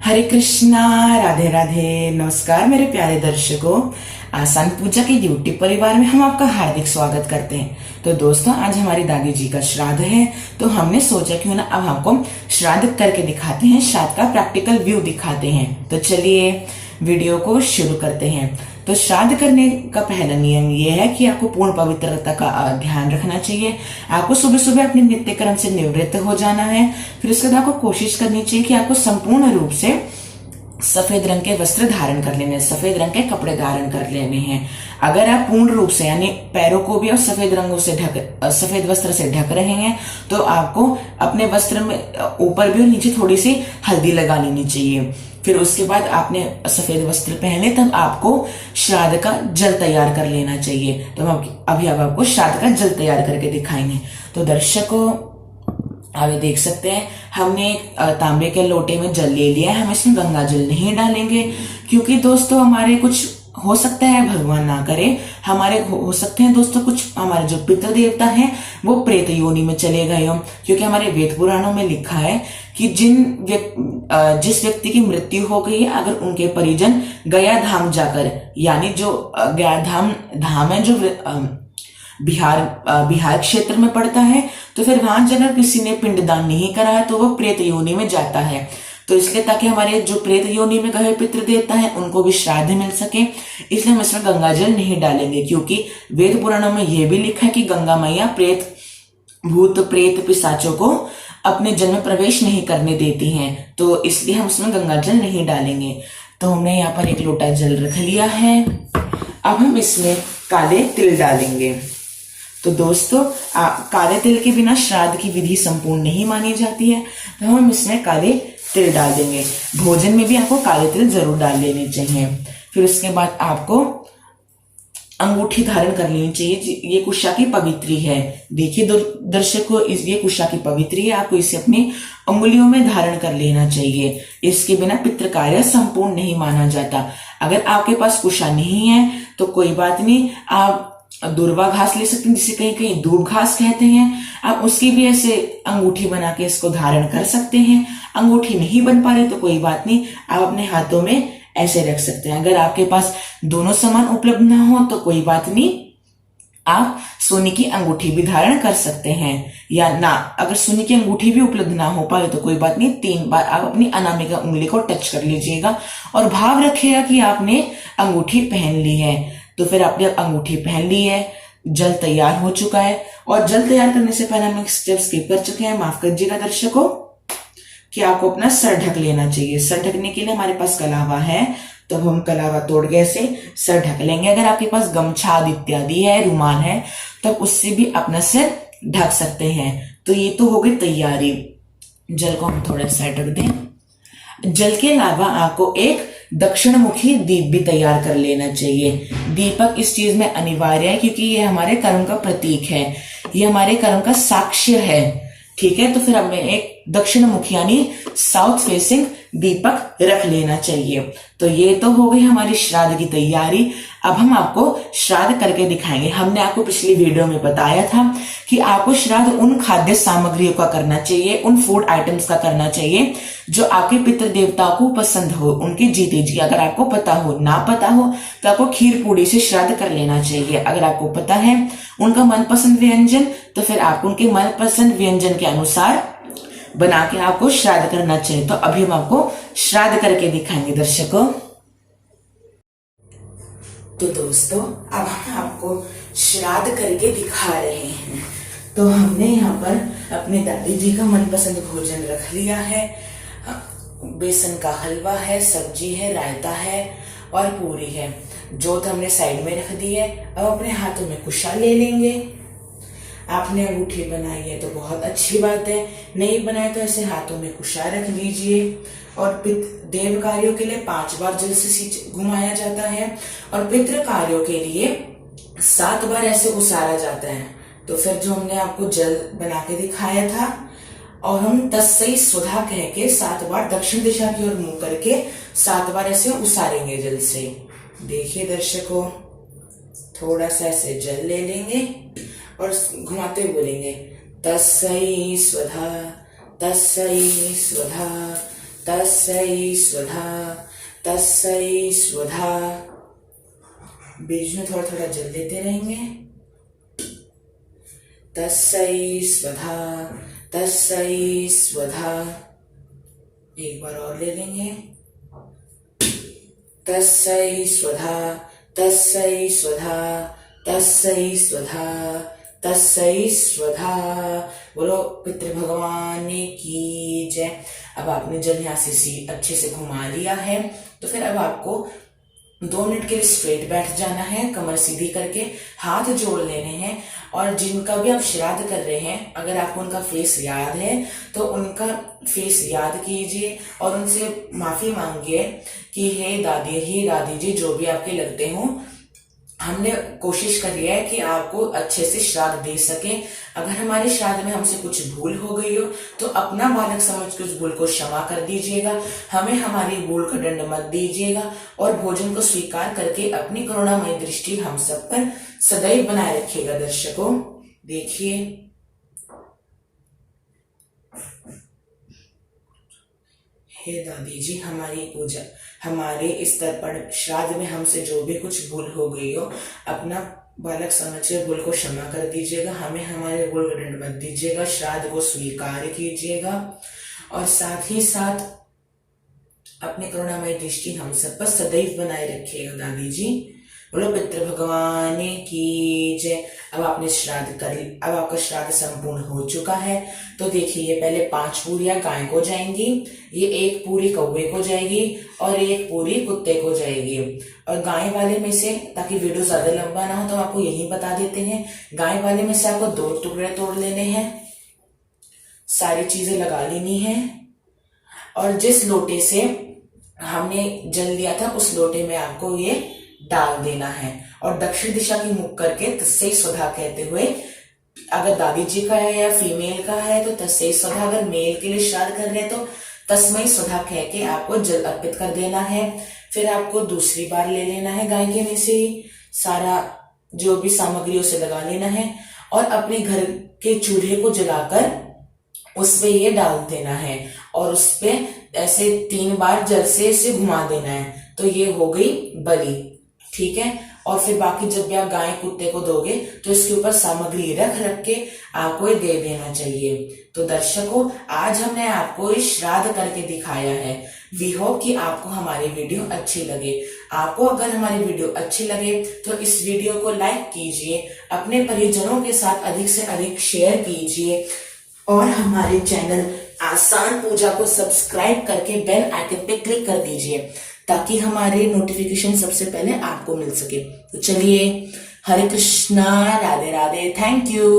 हरे कृष्णा, राधे राधे। नमस्कार मेरे प्यारे दर्शकों, आसान पूजा के यूट्यूब परिवार में हम आपका हार्दिक स्वागत करते हैं। तो दोस्तों, आज हमारी दादी जी का श्राद्ध है, तो हमने सोचा क्यों ना अब आपको श्राद्ध करके दिखाते हैं, श्राद्ध का प्रैक्टिकल व्यू दिखाते हैं। तो चलिए वीडियो को शुरू करते हैं। तो श्राद्ध करने का पहला नियम यह है कि आपको पूर्ण पवित्रता का ध्यान रखना चाहिए। आपको सुबह सुबह अपने नित्य कर्म से निवृत्त हो जाना है। फिर उसके बाद आपको कोशिश करनी चाहिए कि आपको संपूर्ण रूप से सफेद रंग के वस्त्र धारण कर लेने हैं, सफेद रंग के कपड़े धारण कर लेने हैं। अगर आप पूर्ण रूप से यानी पैरों को भी और सफेद रंगों से सफेद वस्त्र से ढक रहे हैं, तो आपको अपने वस्त्र में ऊपर भी और नीचे थोड़ी सी हल्दी लगा लेनी चाहिए। फिर उसके बाद आपने सफेद वस्त्र पहने, तब आपको श्राद्ध का जल तैयार कर लेना चाहिए। तो हम अभी अब आपको श्राद्ध का जल तैयार करके दिखाएंगे। तो दर्शकों, आप देख सकते हैं, हमने तांबे के लोटे में जल ले लिया है। हम इसमें गंगा जल नहीं डालेंगे, क्योंकि दोस्तों हमारे कुछ हो सकता है, भगवान ना करे, हमारे हो सकते हैं दोस्तों कुछ हमारे जो पितृ देवता हैं वो प्रेत योनि में चले गए हों। क्योंकि हमारे वेद पुराणों में लिखा है कि जिस व्यक्ति की मृत्यु हो गई है, अगर उनके परिजन गया धाम जाकर, यानी जो गया धाम है जो बिहार क्षेत्र में पड़ता है, तो फिर वहां अगर किसी ने पिंडदान नहीं करा है तो वो प्रेत योनि में जाता है। तो इसलिए ताकि हमारे जो प्रेत योनि में गए पितृ देवता है उनको भी श्राद्ध मिल सके, इसलिए हम इसमें गंगा जल नहीं डालेंगे। क्योंकि वेद पुराणों में यह भी लिखा है कि गंगा मैया भूत प्रेत पिशाचों को अपने जल में प्रवेश नहीं करने देती हैं, तो इसलिए हम उसमें गंगा जल नहीं डालेंगे। तो हमने यहाँ पर एक लोटा जल रख लिया है। अब हम इसमें काले तिल डालेंगे। तो दोस्तों, काले तिल के बिना श्राद्ध की विधि संपूर्ण नहीं मानी जाती है, तो हम इसमें काले तिल डाल देंगे। भोजन में भी आपको काले तिल जरूर डाल लेने चाहिए। फिर उसके बाद आपको अंगूठी धारण कर लेनी चाहिए। ये कुशा की पवित्री है। देखिए दर्शकों, ये कुशा की पवित्री है, आपको इसे अपनी उंगलियों में धारण कर लेना चाहिए। इसके बिना पितृ कार्य संपूर्ण नहीं माना जाता। अगर आपके पास कुशा नहीं है तो कोई बात नहीं, आप दूर्वा घास ले सकते हैं, जिसे कहीं कहीं दूब घास कहते हैं। आप उसकी भी ऐसे अंगूठी बना के इसको धारण कर सकते हैं। अंगूठी नहीं बन पा रही तो कोई बात नहीं, आप अपने हाथों में ऐसे रख सकते हैं। अगर आपके पास दोनों सामान उपलब्ध ना हो तो कोई बात नहीं, आप सोने की अंगूठी भी धारण कर सकते हैं। या ना, अगर सोने की अंगूठी भी उपलब्ध ना हो पाए तो कोई बात नहीं, 3 बार आप अपनी अनामिका उंगली को टच कर लीजिएगा और भाव रखिएगा कि आपने अंगूठी पहन ली है। तो फिर आपने अंगूठी पहन ली है, जल तैयार हो चुका है। और जल तैयार करने से पहले हम एक स्टेप स्किप कर चुके हैं, माफ कीजिएगा दर्शकों, कि आपको अपना सर ढक लेना चाहिए। सर ढकने के लिए हमारे पास कलावा है, तो हम कलावा तोड़ के ऐसे सर ढक लेंगे। अगर आपके पास गमछा आदि इत्यादि है, रुमाल है, तब उससे भी अपना सिर ढक सकते हैं। तो ये तो हो गई तैयारी। जल को हम थोड़ा सा ढक दें। जल के अलावा आपको एक दक्षिण मुखी दीप भी तैयार कर लेना चाहिए। दीपक इस चीज में अनिवार्य है, क्योंकि ये हमारे कर्म का प्रतीक है, ये हमारे कर्म का साक्ष्य है। ठीक है, तो फिर हमें एक दक्षिण मुखी यानी साउथ फेसिंग दीपक रख लेना चाहिए। तो ये तो हो गई हमारी श्राद्ध की तैयारी। अब हम आपको श्राद्ध करके दिखाएंगे। हमने आपको पिछली वीडियो में बताया था कि आपको श्राद्ध उन खाद्य सामग्रियों का करना चाहिए, उन फूड आइटम्स का करना चाहिए जो आपके पितृ देवताओं को पसंद हो, उनके जीते जी। अगर आपको पता हो, ना पता हो तो आपको खीर पूड़ी से श्राद्ध कर लेना चाहिए। अगर आपको पता है उनका मनपसंद व्यंजन, तो फिर आपको उनके मनपसंद व्यंजन के अनुसार बना के आपको श्राद्ध करना चाहिए। तो अभी हम आपको श्राद्ध करके दिखाएंगे दर्शकों। तो दोस्तों, अब हम आपको श्राद्ध करके दिखा रहे हैं। तो हमने यहाँ पर अपने दादी जी का मनपसंद भोजन रख लिया है। बेसन का हलवा है, सब्जी है, रायता है और पूरी है। जोत हमने साइड में रख दी है। अब अपने हाथों में कुशा ले लेंगे। आपने अंगूठी बनाई है तो बहुत अच्छी बात है, नहीं बनाए तो ऐसे हाथों में कुशा रख लीजिए। और देव कार्यों के लिए 5 बार जल से घुमाया जाता है और पितृ कार्यों के लिए 7 बार ऐसे उसारा जाता है। तो फिर जो हमने आपको जल बना के दिखाया था, और हम तस्सई स्वधा कह के 7 बार दक्षिण दिशा की ओर मुंह करके 7 बार ऐसे उसारेंगे जल से। देखिए दर्शकों, थोड़ा सा ऐसे जल ले लेंगे और घुमाते हुए बोलेंगे तस्सई स्वधा, तस्सई स्वधा, तस्यै स्वधा, तस्यै स्वधा। बीच में थोड़ा थोड़ा जल देते रहेंगे। तस्यै स्वधा, तस्यै स्वधा। एक बार और ले लेंगे। तस्यै स्वधा, तस्यै स्वधा, तस्यै स्वधा, तस्यै स्वधा। बोलो पितृ भगवान की जय। अब आपने जल यहाँ से अच्छे से घुमा लिया है, तो फिर अब आपको 2 मिनट के लिए स्ट्रेट बैठ जाना है, कमर सीधी करके हाथ जोड़ लेने हैं। और जिनका भी आप श्राद्ध कर रहे हैं, अगर आपको उनका फेस याद है तो उनका फेस याद कीजिए और उनसे माफी मांगिए कि हे दादी जी, जो भी आपके लगते हो, हमने कोशिश करी है कि आपको अच्छे से श्राद्ध दे सके। अगर हमारे श्राद्ध में हमसे कुछ भूल हो गई हो तो अपना बालक समझ के उस भूल को क्षमा कर दीजिएगा, हमें हमारी भूल का दंड मत दीजिएगा। और भोजन को स्वीकार करके अपनी करुणामय दृष्टि हम सब पर सदैव बनाए रखिएगा। दर्शकों देखिए, हे दादी जी, हमारी पूजा, हमारे इस तर्पण श्राद्ध में हमसे जो भी कुछ भूल हो गई हो, अपना बालक समझकर भूल को क्षमा कर दीजिएगा, हमें हमारे भूल का दंड मत दीजिएगा, श्राद्ध को स्वीकार कीजिएगा। और साथ ही साथ अपनी करुणामय दृष्टि हम सब पर सदैव बनाए रखिएगा। दादी जी बोलो पितृ भगवान की जय। अब आपने श्राद्ध कर, अब आपका श्राद्ध संपूर्ण हो चुका है। तो देखिए, ये पहले 5 पूरियां गाय को जाएंगी, ये 1 पूरी कौवे को जाएगी और 1 पूरी कुत्ते को जाएगी। और गाय वाले में से, ताकि वीडियो ज्यादा लंबा ना हो तो आपको यही बता देते हैं, गाय वाले में से आपको 2 टुकड़े तोड़ लेने हैं, सारी चीजें लगा लेनी है। और जिस लोटे से हमने जल लिया था उस लोटे में आपको ये डाल देना है। और दक्षिण दिशा की मुख करके तस्यै स्वधा कहते हुए, अगर दादी जी का है या फीमेल का है तो तस्यै स्वधा, अगर मेल के लिए श्राद्ध कर रहे हैं तो तस्मै स्वधा कह के आपको जल अर्पित कर देना है। फिर आपको दूसरी बार ले लेना है गाय के में से सारा जो भी सामग्री उसे लगा लेना है और अपने घर के चूल्हे को जलाकर उस पे ये डाल देना है और उस पे ऐसे 3 बार जल से इसे घुमा देना है। तो ये हो गई बलि, ठीक है। और फिर बाकी जब भी आप गाय कुत्ते को दोगे तो इसके ऊपर सामग्री रख के आपको ये दे देना चाहिए। तो दर्शकों, आज हमने आपको श्राद्ध करके दिखाया है। वी होप कि आपको हमारी वीडियो अच्छी लगे। आपको अगर हमारी वीडियो अच्छी लगे तो इस वीडियो को लाइक कीजिए, अपने परिजनों के साथ अधिक से अधिक शेयर कीजिए और हमारे चैनल आसान पूजा को सब्सक्राइब करके बेल आइकन पे क्लिक कर दीजिए ताकि हमारे नोटिफिकेशन सबसे पहले आपको मिल सके। तो चलिए, हरे कृष्णा, राधे राधे, थैंक यू।